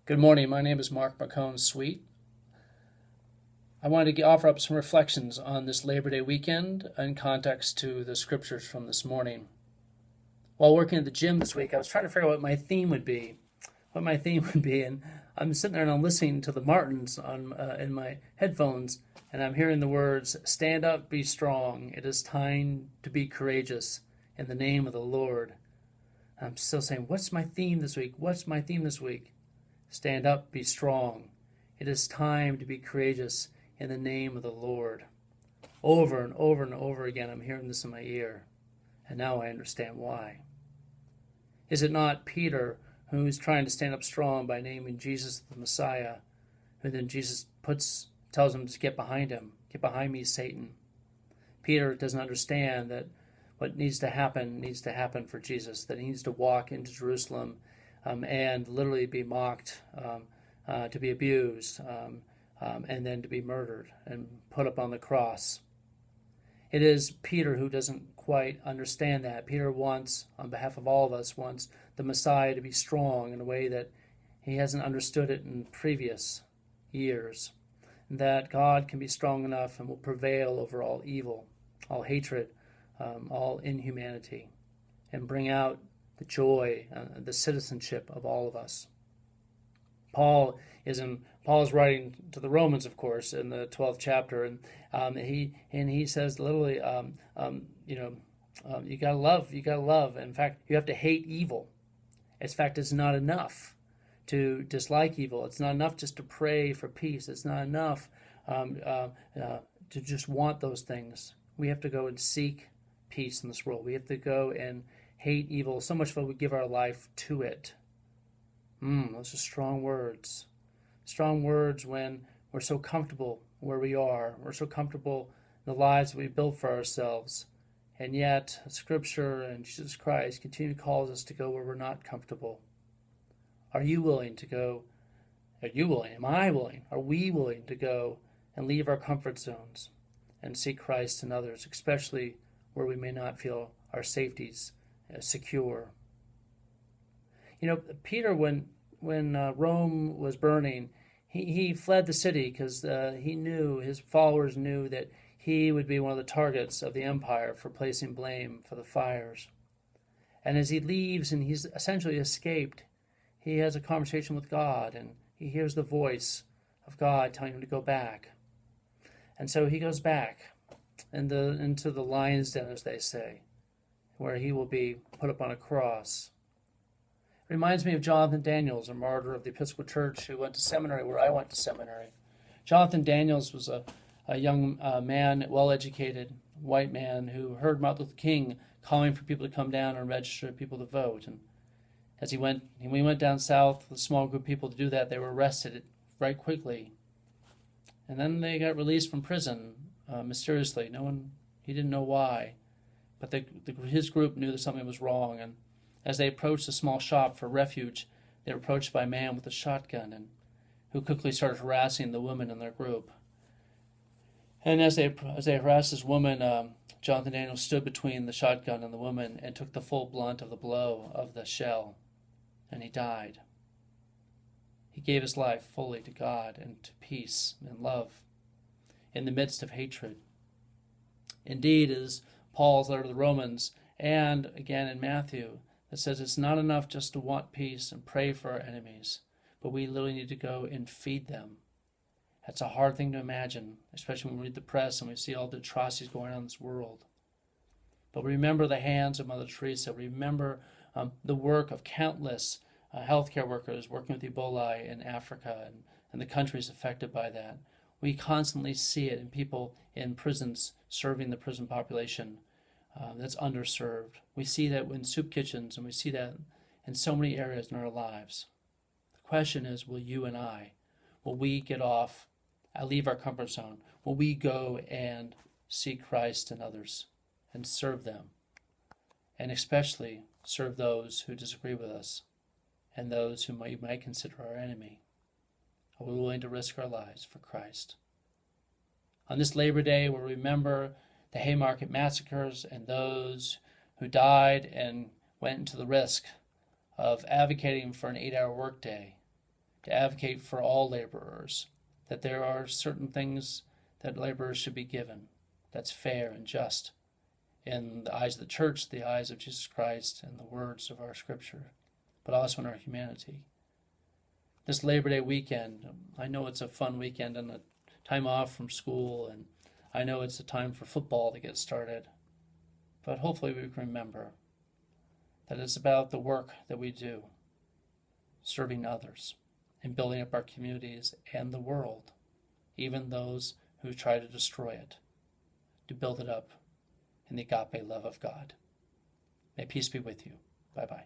Good morning. My name is Mark McKone-Sweet. I wanted to offer up some reflections on this Labor Day weekend in context to the scriptures from this morning. While working at the gym this week, I was trying to figure out what my theme would be. And I'm sitting there and I'm listening to the Martins in my headphones, and I'm hearing the words, "Stand up, be strong. It is time to be courageous in the name of the Lord." I'm still saying, what's my theme this week? What's my theme this week? Stand up, be strong. It is time to be courageous in the name of the Lord. Over and over and over again, I'm hearing this in my ear, and now I understand why. Is it not Peter who's trying to stand up strong by naming Jesus the Messiah, who then Jesus tells him to get behind him? Get behind me, Satan. Peter doesn't understand that what needs to happen for Jesus, that he needs to walk into Jerusalem and literally be mocked, to be abused, and then to be murdered and put up on the cross. It is Peter who doesn't quite understand that. Peter wants, on behalf of all of us, wants the Messiah to be strong in a way that he hasn't understood it in previous years. That God can be strong enough and will prevail over all evil, all hatred, all inhumanity, and bring out the joy, the citizenship of all of us. Paul is writing to the Romans, of course, in the 12th chapter, and he says literally, you gotta love. In fact, you have to hate evil. In fact, it's not enough to dislike evil. It's not enough just to pray for peace. It's not enough to just want those things. We have to go and seek peace in this world. We have to go and hate evil so much that we give our life to it. Those are strong words. Strong words when we're so comfortable where we are. We're so comfortable in the lives that we build for ourselves. And yet, Scripture and Jesus Christ continue to call us to go where we're not comfortable. Are you willing to go? Are you willing? Am I willing? Are we willing to go and leave our comfort zones and seek Christ in others, especially where we may not feel our safeties secure? You know, Peter, when Rome was burning, he fled the city because his followers knew that he would be one of the targets of the empire for placing blame for the fires. And as he leaves and he's essentially escaped, he has a conversation with God, and he hears the voice of God telling him to go back. And so he goes back into the lion's den, as they say, where he will be put up on a cross. It reminds me of Jonathan Daniels, a martyr of the Episcopal Church who went to seminary where I went to seminary. Jonathan Daniels was a young man, well-educated, white man who heard Martin Luther King calling for people to come down and register people to vote. And as he went down south with a small group of people to do that, they were arrested right quickly. And then they got released from prison mysteriously. He didn't know why. But his group knew that something was wrong, and as they approached a small shop for refuge, they were approached by a man with a shotgun, and who quickly started harassing the women in their group. And as they harassed this woman, Jonathan Daniels stood between the shotgun and the woman and took the full blunt of the blow of the shell, and he died. He gave his life fully to God and to peace and love in the midst of hatred. Indeed, it is Paul's letter to the Romans, and again in Matthew, that says it's not enough just to want peace and pray for our enemies, but we literally need to go and feed them. That's a hard thing to imagine, especially when we read the press and we see all the atrocities going on in this world. But remember the hands of Mother Teresa. Remember the work of countless healthcare workers working with Ebola in Africa and the countries affected by that. We constantly see it in people in prisons serving the prison population that's underserved. We see that in soup kitchens, and we see that in so many areas in our lives. The question is, will you and I, will we get off, leave our comfort zone? Will we go and seek Christ in others and serve them? And especially serve those who disagree with us and those whom we might consider our enemy. Are we willing to risk our lives for Christ? On this Labor Day, we'll remember the Haymarket massacres and those who died and went into the risk of advocating for an 8-hour workday to advocate for all laborers, that there are certain things that laborers should be given that's fair and just in the eyes of the church, the eyes of Jesus Christ, and the words of our Scripture, but also in our humanity. This Labor Day weekend, I know it's a fun weekend and a time off from school, and I know it's a time for football to get started, but hopefully we can remember that it's about the work that we do, serving others and building up our communities and the world, even those who try to destroy it, to build it up in the agape love of God. May peace be with you. Bye-bye.